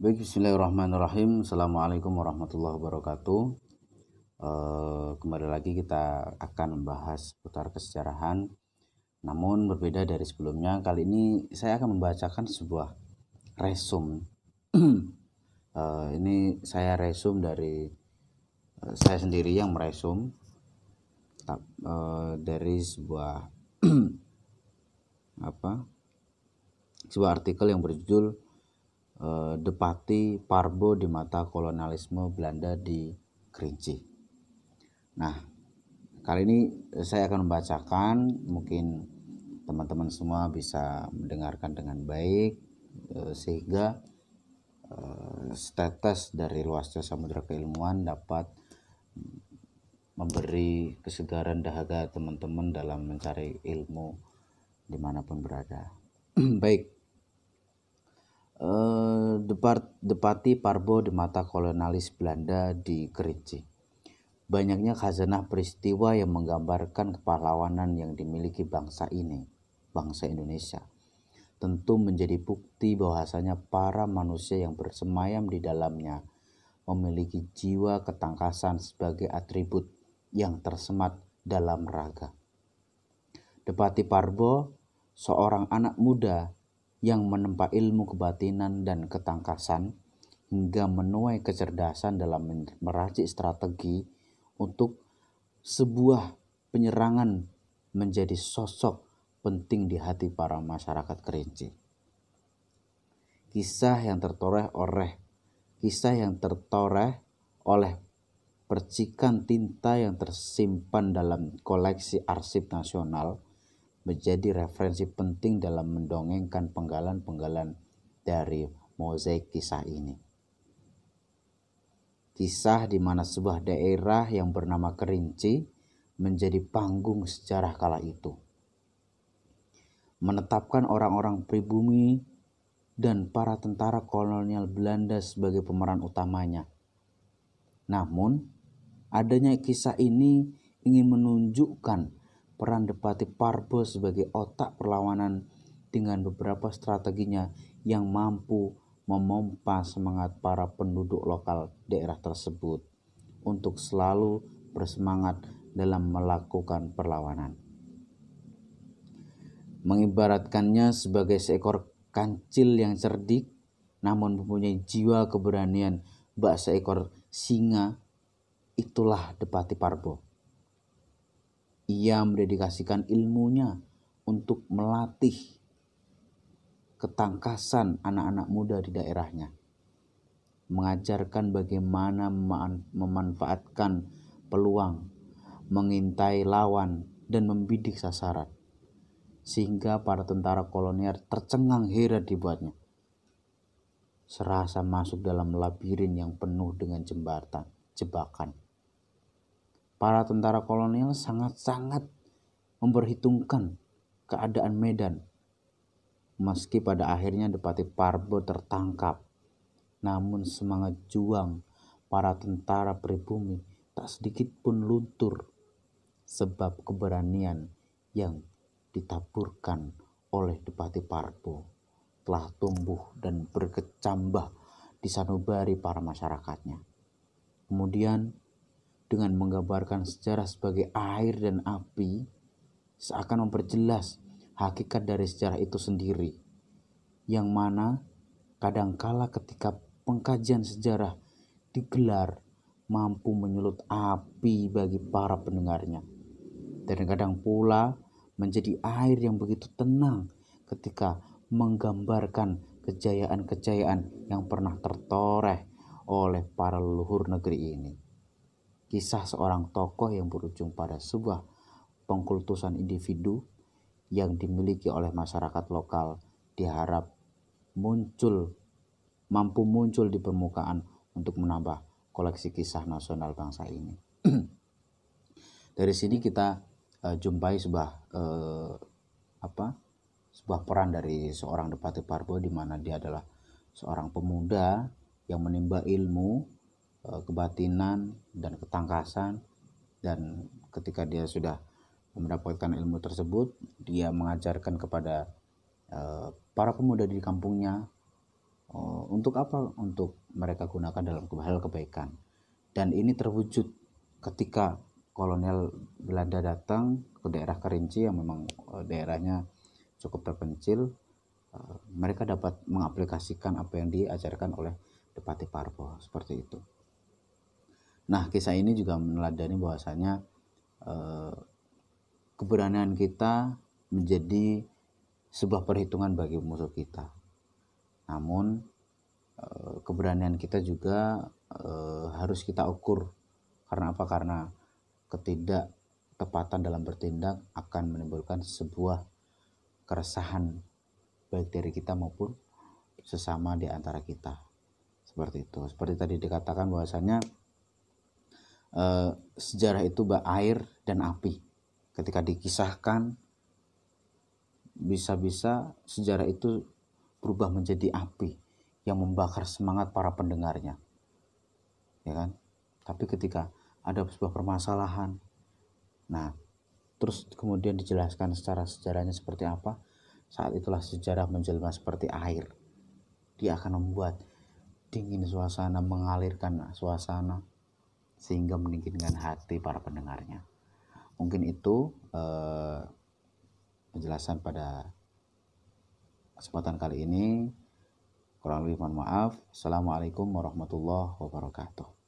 Baik, bismillahirrahmanirrahim. Assalamualaikum warahmatullahi wabarakatuh. Kembali lagi kita akan membahas seputar kesejarahan. Namun berbeda dari sebelumnya, kali ini saya akan membacakan sebuah resume. Ini saya resume dari saya sendiri yang meresum dari sebuah sebuah artikel yang berjudul Depati Parbo di Mata Kolonialisme Belanda di Kerinci. Nah, kali ini saya akan membacakan, mungkin teman-teman semua bisa mendengarkan dengan baik sehingga setetes dari luasnya samudera keilmuan dapat memberi kesegaran dahaga teman-teman dalam mencari ilmu dimanapun berada. Baik, Depati Parbo di Mata Kolonialis Belanda di Kerinci. Banyaknya khazanah peristiwa yang menggambarkan kepahlawanan yang dimiliki bangsa ini, bangsa Indonesia, tentu menjadi bukti bahwasanya para manusia yang bersemayam di dalamnya memiliki jiwa ketangkasan sebagai atribut yang tersemat dalam raga. Depati Parbo, seorang anak muda yang menempa ilmu kebatinan dan ketangkasan hingga menuai kecerdasan dalam meracik strategi untuk sebuah penyerangan, menjadi sosok penting di hati para masyarakat Kerinci. Kisah yang tertoreh oleh percikan tinta yang tersimpan dalam koleksi arsip nasional menjadi referensi penting dalam mendongengkan penggalan-penggalan dari mozaik kisah ini. Kisah di mana sebuah daerah yang bernama Kerinci menjadi panggung sejarah kala itu. Menetapkan orang-orang pribumi dan para tentara kolonial Belanda sebagai pemeran utamanya. Namun, adanya kisah ini ingin menunjukkan peran Depati Parbo sebagai otak perlawanan dengan beberapa strateginya yang mampu memompa semangat para penduduk lokal daerah tersebut untuk selalu bersemangat dalam melakukan perlawanan. Mengibaratkannya sebagai seekor kancil yang cerdik namun mempunyai jiwa keberanian bak seekor singa, itulah Depati Parbo. Ia mendedikasikan ilmunya untuk melatih ketangkasan anak-anak muda di daerahnya, mengajarkan bagaimana memanfaatkan peluang, mengintai lawan, dan membidik sasaran, sehingga para tentara kolonial tercengang heran dibuatnya, serasa masuk dalam labirin yang penuh dengan jebakan. Para tentara kolonial sangat-sangat memperhitungkan keadaan medan. Meski pada akhirnya Depati Parbo tertangkap, namun semangat juang para tentara pribumi tak sedikit pun luntur, sebab keberanian yang ditaburkan oleh Depati Parbo telah tumbuh dan berkecambah di sanubari para masyarakatnya. Kemudian dengan menggambarkan sejarah sebagai air dan api, seakan memperjelas hakikat dari sejarah itu sendiri, yang mana kadangkala ketika pengkajian sejarah digelar mampu menyulut api bagi para pendengarnya, dan kadang pula menjadi air yang begitu tenang ketika menggambarkan kejayaan-kejayaan yang pernah tertoreh oleh para leluhur negeri ini. Kisah seorang tokoh yang berujung pada sebuah pengkultusan individu yang dimiliki oleh masyarakat lokal diharap mampu muncul di permukaan untuk menambah koleksi kisah nasional bangsa ini. Dari sini kita jumpai sebuah peran dari seorang Depati Parbo, di mana dia adalah seorang pemuda yang menimba ilmu kebatinan dan ketangkasan, dan ketika dia sudah mendapatkan ilmu tersebut, dia mengajarkan kepada para pemuda di kampungnya Untuk apa? Untuk mereka gunakan dalam hal kebaikan. Dan ini terwujud ketika kolonial Belanda datang ke daerah Kerinci yang memang daerahnya cukup terpencil. Mereka dapat mengaplikasikan apa yang diajarkan oleh Depati Parbo, seperti itu. Nah, kisah ini juga meneladani bahwasanya keberanian kita menjadi sebuah perhitungan bagi musuh kita. Namun keberanian kita juga harus kita ukur. Karena apa? Karena ketidaktepatan dalam bertindak akan menimbulkan sebuah keresahan baik dari kita maupun sesama di antara kita. Seperti itu. Seperti tadi dikatakan bahwasanya sejarah itu air dan api. Ketika dikisahkan, bisa-bisa sejarah itu berubah menjadi api yang membakar semangat para pendengarnya, ya kan? Tapi ketika ada sebuah permasalahan, nah terus kemudian dijelaskan secara sejarahnya seperti apa, saat itulah sejarah menjelma seperti air. Dia akan membuat dingin suasana, mengalirkan suasana sehingga mendinginkan hati para pendengarnya. Mungkin itu penjelasan pada kesempatan kali ini. Kurang lebih mohon maaf. Assalamualaikum warahmatullahi wabarakatuh.